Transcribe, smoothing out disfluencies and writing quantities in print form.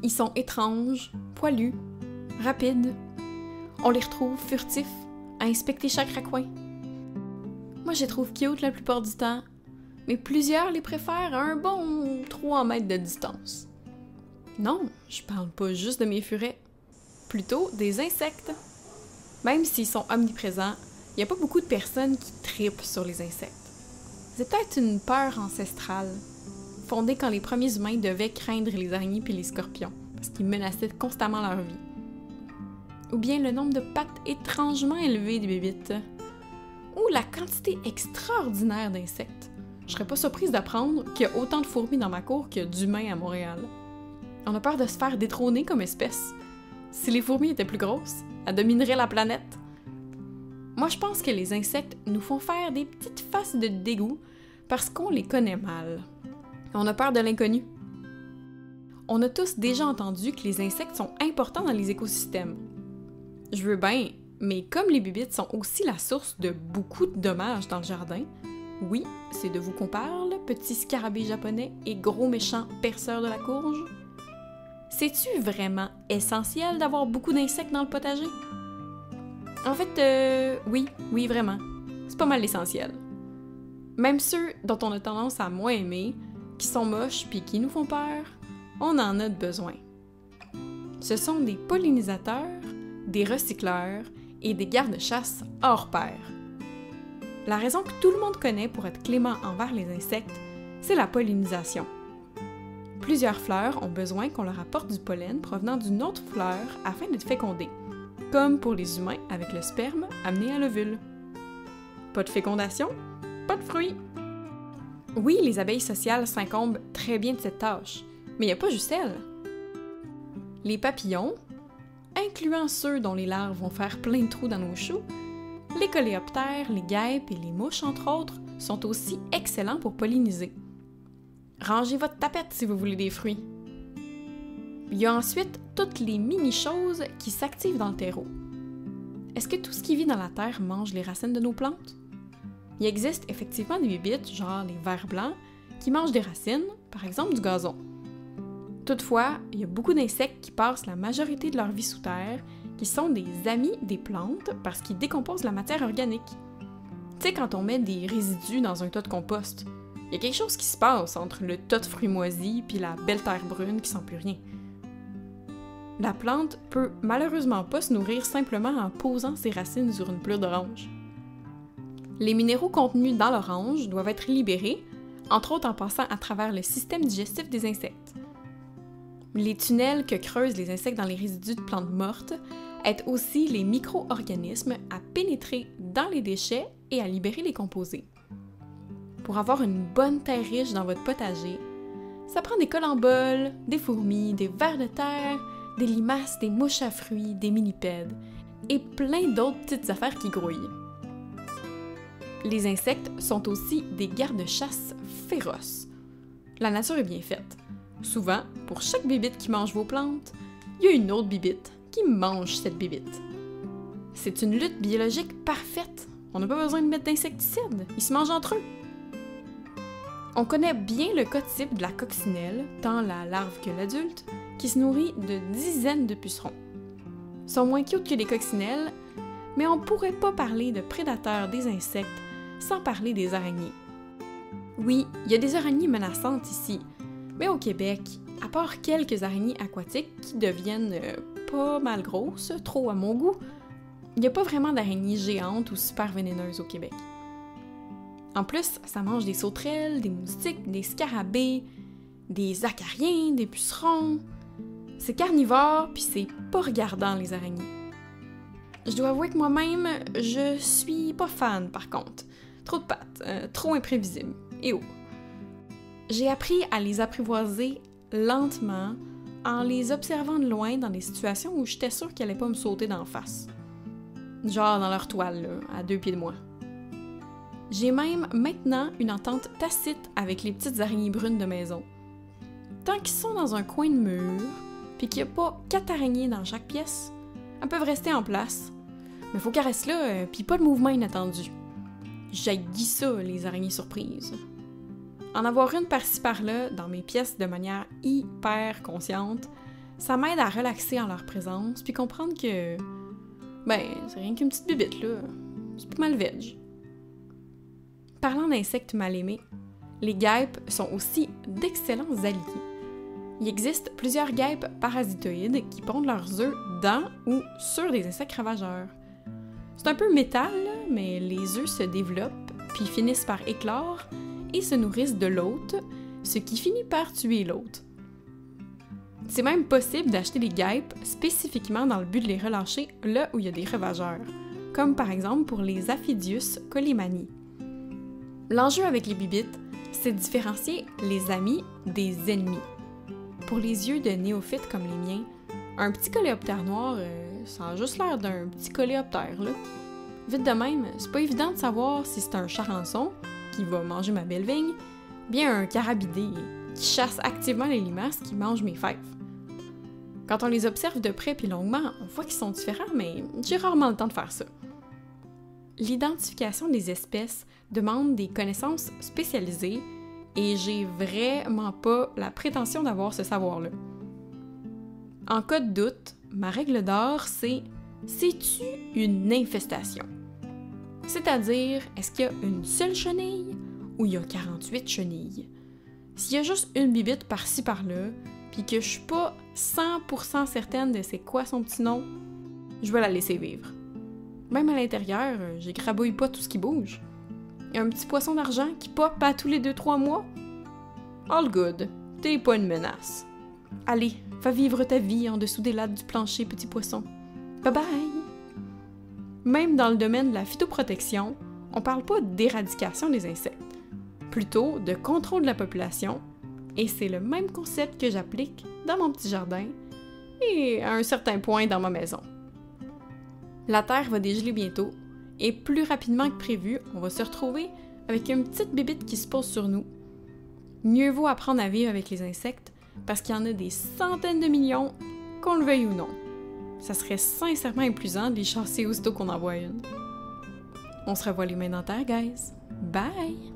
Ils sont étranges, poilus, rapides. On les retrouve furtifs, à inspecter chaque raccoin. Moi, je les trouve cute la plupart du temps, mais plusieurs les préfèrent à un bon 3 mètres de distance. Non, je parle pas juste de mes furets, plutôt des insectes. Même s'ils sont omniprésents, il n'y a pas beaucoup de personnes qui tripent sur les insectes. C'est peut-être une peur ancestrale, fondée quand les premiers humains devaient craindre les araignées puis les scorpions, parce qu'ils menaçaient constamment leur vie. Ou bien le nombre de pattes étrangement élevées des bébites, ou la quantité extraordinaire d'insectes. Je serais pas surprise d'apprendre qu'il y a autant de fourmis dans ma cour qu'il y a d'humains à Montréal. On a peur de se faire détrôner comme espèce. Si les fourmis étaient plus grosses, elles domineraient la planète. Moi, je pense que les insectes nous font faire des petites faces de dégoût parce qu'on les connaît mal. On a peur de l'inconnu. On a tous déjà entendu que les insectes sont importants dans les écosystèmes. Je veux bien, mais comme les bébites sont aussi la source de beaucoup de dommages dans le jardin, oui, c'est de vous qu'on parle, petit scarabée japonais et gros méchant perceur de la courge. C'est-tu vraiment essentiel d'avoir beaucoup d'insectes dans le potager? En fait, oui, vraiment. C'est pas mal l'essentiel. Même ceux dont on a tendance à moins aimer, qui sont moches puis qui nous font peur, on en a besoin. Ce sont des pollinisateurs, des recycleurs et des gardes-chasse hors pair. La raison que tout le monde connaît pour être clément envers les insectes, c'est la pollinisation. Plusieurs fleurs ont besoin qu'on leur apporte du pollen provenant d'une autre fleur afin d'être fécondées, comme pour les humains avec le sperme amené à l'ovule. Pas de fécondation, pas de fruits. Oui, les abeilles sociales s'incombent très bien de cette tâche, mais il n'y a pas juste elles. Les papillons, incluant ceux dont les larves vont faire plein de trous dans nos choux, les coléoptères, les guêpes et les mouches, entre autres, sont aussi excellents pour polliniser. Rangez votre tapette si vous voulez des fruits. Il y a ensuite toutes les mini-choses qui s'activent dans le terreau. Est-ce que tout ce qui vit dans la terre mange les racines de nos plantes? Il existe effectivement des bébites, genre les vers blancs, qui mangent des racines, par exemple du gazon. Toutefois, il y a beaucoup d'insectes qui passent la majorité de leur vie sous terre, qui sont des amis des plantes parce qu'ils décomposent la matière organique. Tu sais, quand on met des résidus dans un tas de compost, il y a quelque chose qui se passe entre le tas de fruits moisis puis la belle terre brune qui sent plus rien. La plante peut malheureusement pas se nourrir simplement en posant ses racines sur une pleure d'orange. Les minéraux contenus dans l'orange doivent être libérés, entre autres en passant à travers le système digestif des insectes. Les tunnels que creusent les insectes dans les résidus de plantes mortes aident aussi les micro-organismes à pénétrer dans les déchets et à libérer les composés. Pour avoir une bonne terre riche dans votre potager, ça prend des colamboles, des fourmis, des vers de terre, des limaces, des mouches à fruits, des millipèdes et plein d'autres petites affaires qui grouillent. Les insectes sont aussi des gardes-chasse féroces. La nature est bien faite. Souvent, pour chaque bébite qui mange vos plantes, il y a une autre bébite qui mange cette bébite. C'est une lutte biologique parfaite. On n'a pas besoin de mettre d'insecticides. Ils se mangent entre eux. On connaît bien le cas type de la coccinelle, tant la larve que l'adulte, qui se nourrit de dizaines de pucerons. Ils sont moins cute que les coccinelles, mais on pourrait pas parler de prédateurs des insectes sans parler des araignées. Oui, il y a des araignées menaçantes ici, mais au Québec, à part quelques araignées aquatiques qui deviennent pas mal grosses, trop à mon goût, il n'y a pas vraiment d'araignées géantes ou super vénéneuses au Québec. En plus, ça mange des sauterelles, des moustiques, des scarabées, des acariens, des pucerons. C'est carnivore, puis c'est pas regardant les araignées. Je dois avouer que moi-même, je suis pas fan par contre. Trop de pattes, trop imprévisible. Et oh! J'ai appris à les apprivoiser lentement en les observant de loin dans des situations où j'étais sûre qu'elles allaient pas me sauter d'en face. Genre dans leur toile, là, à 2 pieds de moi. J'ai même maintenant une entente tacite avec les petites araignées brunes de maison. Tant qu'ils sont dans un coin de mur, puis qu'il n'y a pas 4 araignées dans chaque pièce, elles peuvent rester en place. Mais faut qu'elles restent là, puis pas de mouvement inattendu. J'haïs ça, les araignées surprises. En avoir une par-ci par-là dans mes pièces de manière hyper consciente, ça m'aide à relaxer en leur présence puis comprendre que, ben, c'est rien qu'une petite bibite, là. C'est pas mal veg. Parlant d'insectes mal aimés, les guêpes sont aussi d'excellents alliés. Il existe plusieurs guêpes parasitoïdes qui pondent leurs œufs dans ou sur des insectes ravageurs. C'est un peu métal, mais les œufs se développent puis finissent par éclore et se nourrissent de l'hôte, ce qui finit par tuer l'hôte. C'est même possible d'acheter des guêpes spécifiquement dans le but de les relâcher là où il y a des ravageurs, comme par exemple pour les Aphidius collemani. L'enjeu avec les bibites, c'est de différencier les amis des ennemis. Pour les yeux de néophytes comme les miens, un petit coléoptère noir, ça a juste l'air d'un petit coléoptère, là. Vite de même, c'est pas évident de savoir si c'est un charançon, qui va manger ma belle vigne, bien un carabidé, qui chasse activement les limaces qui mangent mes fèves. Quand on les observe de près puis longuement, on voit qu'ils sont différents, mais j'ai rarement le temps de faire ça. L'identification des espèces demande des connaissances spécialisées et j'ai vraiment pas la prétention d'avoir ce savoir-là. En cas de doute, ma règle d'or, c'est-tu une infestation? C'est-à-dire, est-ce qu'il y a une seule chenille ou il y a 48 chenilles? S'il y a juste une bibite par-ci par-là, puis que je suis pas 100% certaine de c'est quoi son petit nom, je vais la laisser vivre. Même à l'intérieur, j'écrabouille pas tout ce qui bouge. Il y a un petit poisson d'argent qui pop à tous les 2-3 mois. All good, t'es pas une menace. Allez, va vivre ta vie en dessous des lattes du plancher, petit poisson. Bye bye! Même dans le domaine de la phytoprotection, on parle pas d'éradication des insectes, plutôt de contrôle de la population, et c'est le même concept que j'applique dans mon petit jardin et à un certain point dans ma maison. La Terre va dégeler bientôt, et plus rapidement que prévu, on va se retrouver avec une petite bébite qui se pose sur nous. Mieux vaut apprendre à vivre avec les insectes, parce qu'il y en a des centaines de millions, qu'on le veuille ou non. Ça serait sincèrement épuisant de les chasser aussitôt qu'on en voit une. On se revoit les mains dans terre, guys. Bye!